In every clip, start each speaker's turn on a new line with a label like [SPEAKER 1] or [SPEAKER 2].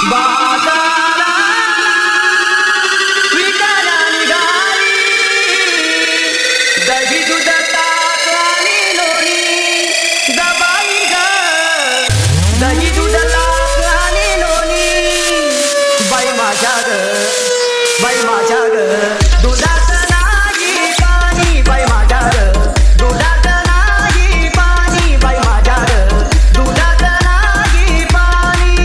[SPEAKER 1] बाजारा विकायला निघाली दही दूध ताक आणि लोणी ग बाई ग दही दूध ताक आणि लोणी बाई माझ्या ग दुधात नाही पाणी बाई माझ्या ग दुधात नाही पाणी बाई माझ्या ग दुधात नाही पाणी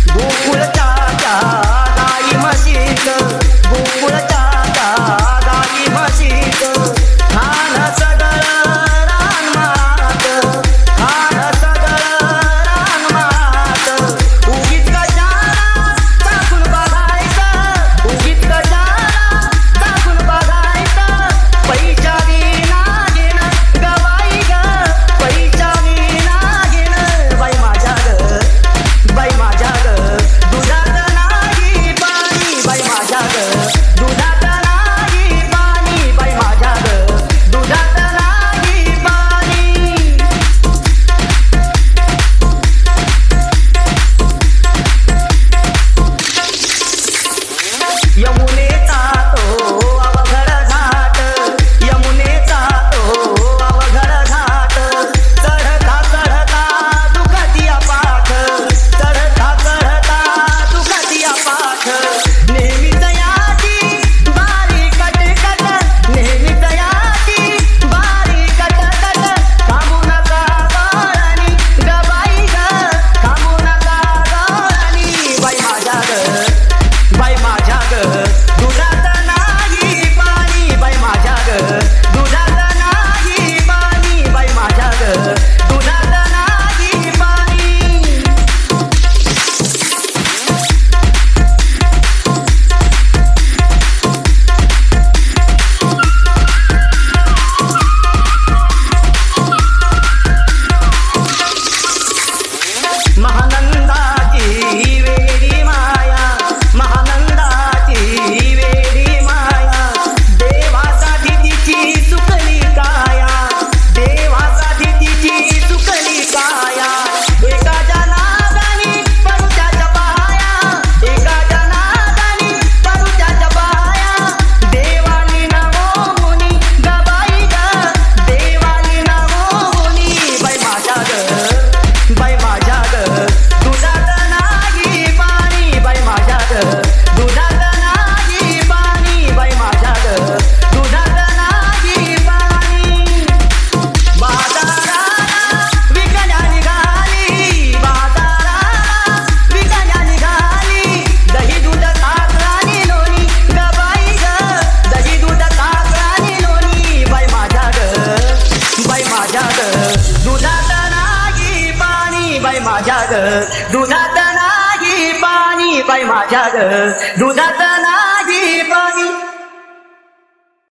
[SPEAKER 1] गोकुळच्या गाई म्हशीत गोकुळच्या गाई म्हशीत खान सगळं रानमात खान सगळं रानमात उगीच कशाला टाकून बघायचं उगीच कशाला टाकून बघायचं पैसा विना घेणं ग बाई ग पैसा विना घेणं बाई माझ्या ग बाई माझ्या ग दुधात नाही पाणी बाई माझ्या ग दुधात नाही पाणी बाई माझ्या ग दुधात नाही पाणी यमुनेचा तो अवघड घाट यमुनेचा तो अवघड घाट चढता चढता दुखतिया पाठ चढता चढता दुखतिया पाठ नेहमी तयाची बारी कटकट नेहमी तयाची बारी कटकट थांबू नका गळणी ग बाई ग थांबू नका गळणी बाई माझ्या ग बाई माझ्या ग दुधात नाही पाणी बाई माझ्या ग दुधात नाही पाणी बाई माझ्या ग दुधात नाही पाणी महानंदाची वेडी माया महानंदाची वेडी माया देवासाठी तिची सुकली काया देवासाठी तिची सुकली काया एका जनादानी परुच्याच्या पाया एका जनादानी परुच्याच्या पाया देवानी नवो मुनी ग बाई ग देवानी नवो मुनी बाई माझ्या ग बाई माझ्या ग दुधात नाही पाणी बाई माझ्या ग दुधात नाही पाणी बाई माझ्या ग दुधात नाही पाणी बाजाराला विकायला निघाली बाजाराला विकायला निघाली दही दूध ताक आणि लोणी ग बाई ग दही दूध ताक आणि लोणी बाई माझ्या ग बाई माझ्या ग दुधात नाही पाणी बाई माझ्या ग दुधात नाही पाणी बाई माझ्या ग दुधात नाही पाणी